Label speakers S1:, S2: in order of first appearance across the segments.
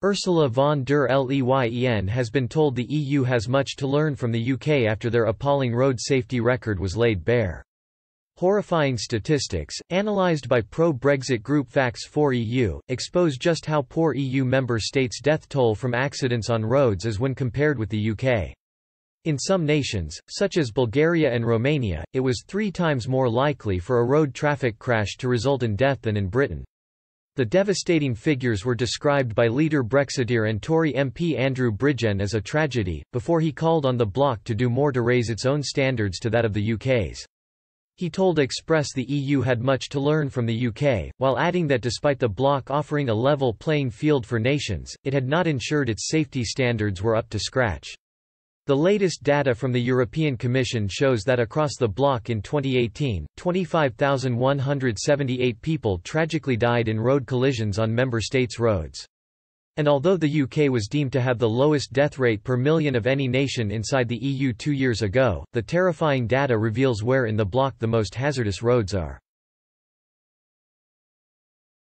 S1: Ursula von der Leyen has been told the EU has much to learn from the UK after their appalling road safety record was laid bare. Horrifying statistics, analysed by pro-Brexit group Facts4EU, expose just how poor EU member states' death toll from accidents on roads is when compared with the UK. In some nations, such as Bulgaria and Romania, it was 3 times more likely for a road traffic crash to result in death than in Britain. The devastating figures were described by leader Brexiteer and Tory MP Andrew Bridgen as a tragedy, before he called on the bloc to do more to raise its own standards to that of the UK's. He told Express the EU had much to learn from the UK, while adding that despite the bloc offering a level playing field for nations, it had not ensured its safety standards were up to scratch. The latest data from the European Commission shows that across the bloc in 2018, 25,178 people tragically died in road collisions on member states' roads. And although the UK was deemed to have the lowest death rate per million of any nation inside the EU 2 years ago, the terrifying data reveals where in the bloc the most hazardous roads are.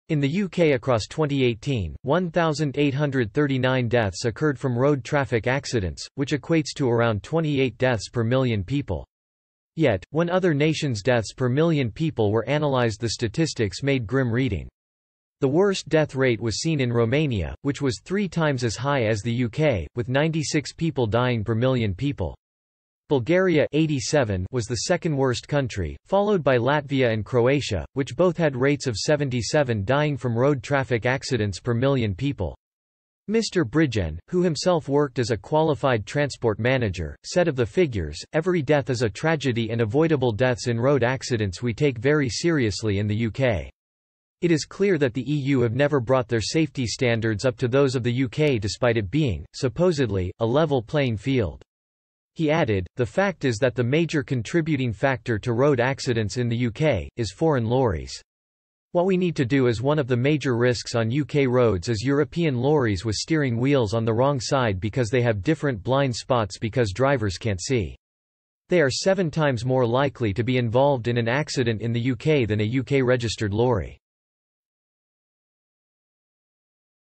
S1: In the UK across 2018, 1,839 deaths occurred from road traffic accidents, which equates to around 28 deaths per million people. Yet, when other nations' deaths per million people were analysed, the statistics made grim reading. The worst death rate was seen in Romania, which was 3 times as high as the UK, with 96 people dying per million people. Bulgaria 87 was the second worst country, followed by Latvia and Croatia, which both had rates of 77 dying from road traffic accidents per million people. Mr. Bridgen, who himself worked as a qualified transport manager, said of the figures, "Every death is a tragedy, and avoidable deaths in road accidents we take very seriously in the UK. It is clear that the EU have never brought their safety standards up to those of the UK despite it being, supposedly, a level playing field." He added, "The fact is that the major contributing factor to road accidents in the UK, is foreign lorries. What we need to do is one of the major risks on UK roads is European lorries with steering wheels on the wrong side because they have different blind spots because drivers can't see. They are 7 times more likely to be involved in an accident in the UK than a UK-registered lorry."